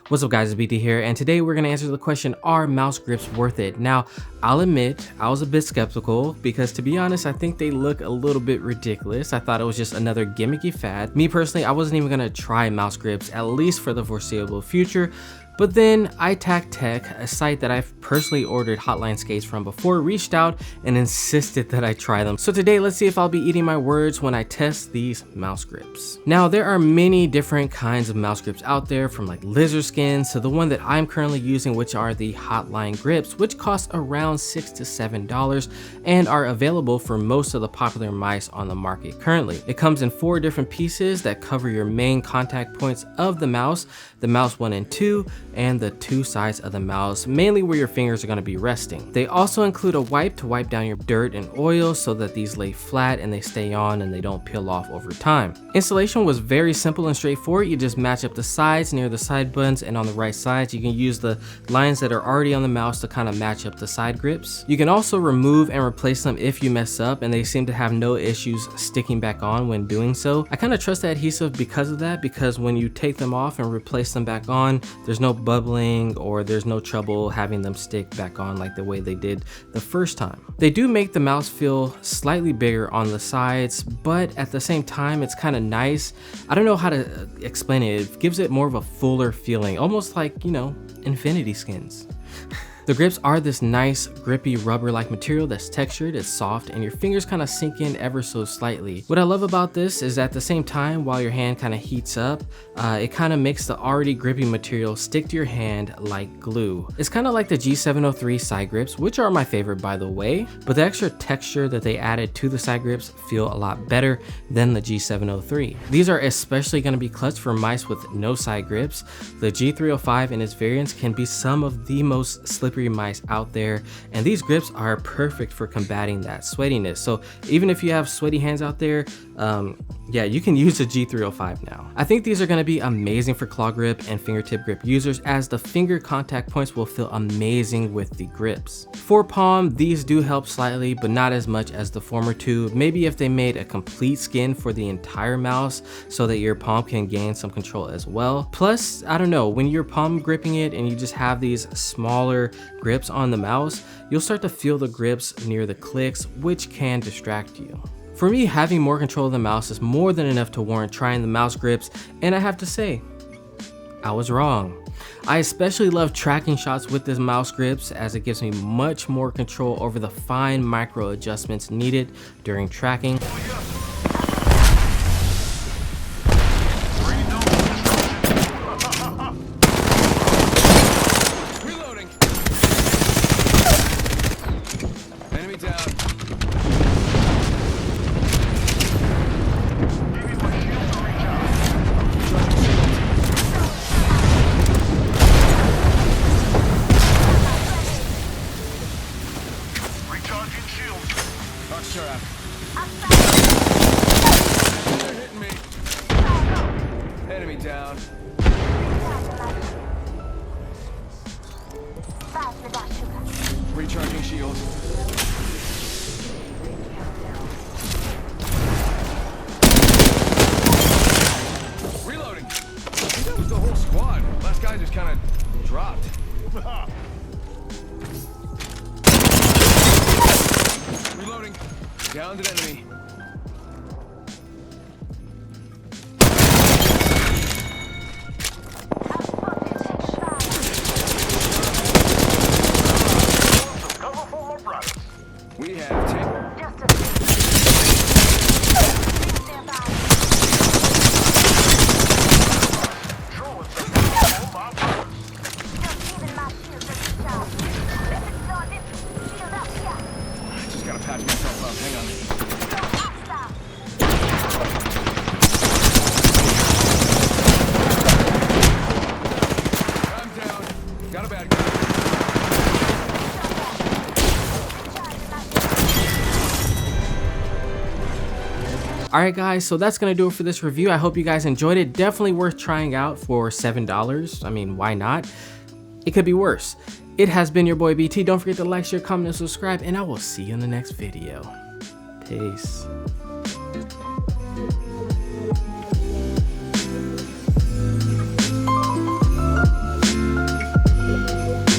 What's up guys, it's BT here, and today we're going to answer the question, are mouse grips worth it? Now, I'll admit, I was a bit skeptical because to be honest, I think they look a little bit ridiculous. I thought it was just another gimmicky fad. Me personally, I wasn't even going to try mouse grips, at least for the foreseeable future. But then iTac Tech, a site that I've personally ordered Hotline skates from before, reached out and insisted that I try them. So today, let's see if I'll be eating my words when I test these mouse grips. Now, there are many different kinds of mouse grips out there, from like lizard skins to the one that I'm currently using, which are the Hotline Grips, which cost around $6 to $7 and are available for most of the popular mice on the market currently. It comes in 4 different pieces that cover your main contact points of the mouse 1 and 2, and the 2 sides of the mouse, mainly where your fingers are going to be resting. They also include a wipe to wipe down your dirt and oil so that these lay flat and they stay on and they don't peel off over time. Installation was very simple and straightforward. You just match up the sides near the side buttons, and on the right sides you can use the lines that are already on the mouse to kind of match up the side grips. You can also remove and replace them if you mess up, and they seem to have no issues sticking back on when doing so. I kind of trust the adhesive because of that, because when you take them off and replace them back on, there's no bubbling or there's no trouble having them stick back on like the way they did the first time. They do make the mouse feel slightly bigger on the sides, but at the same time it's kind of nice. I don't know how to explain it. It gives it more of a fuller feeling, almost like, you know, infinity skins. The grips are this nice grippy rubber-like material that's textured, it's soft, and your fingers kind of sink in ever so slightly. What I love about this is at the same time, while your hand kind of heats up, it kind of makes the already grippy material stick to your hand like glue. It's kind of like the G703 side grips, which are my favorite by the way, but the extra texture that they added to the side grips feel a lot better than the G703. These are especially going to be clutch for mice with no side grips. The G305 and its variants can be some of the most slippery mice out there, and these grips are perfect for combating that sweatiness. So even if you have sweaty hands out there, yeah, you can use the G305 now. I think these are going to be amazing for claw grip and fingertip grip users, as the finger contact points will feel amazing with the grips. For palm, these do help slightly, but not as much as the former two. Maybe if they made a complete skin for the entire mouse so that your palm can gain some control as well. Plus, I don't know, when you're palm gripping it and you just have these smaller grips on the mouse, you'll start to feel the grips near the clicks, which can distract you. For me, having more control of the mouse is more than enough to warrant trying the mouse grips, and I have to say, I was wrong. I especially love tracking shots with this mouse grips, as it gives me much more control over the fine micro adjustments needed during tracking. They're hitting me. Enemy down. Recharging shield. Reloading. I think that was the whole squad. Last guy just kind of dropped. Reloading. Downed an enemy. We have 10. I just gotta patch myself up. Hang on. I'm down. Got a bad guy. Alright guys, so that's gonna do it for this review. I hope you guys enjoyed it. Definitely worth trying out for $7. I mean, why not? It could be worse. It has been your boy BT. Don't forget to like, share, comment, and subscribe, and I will see you in the next video. Peace.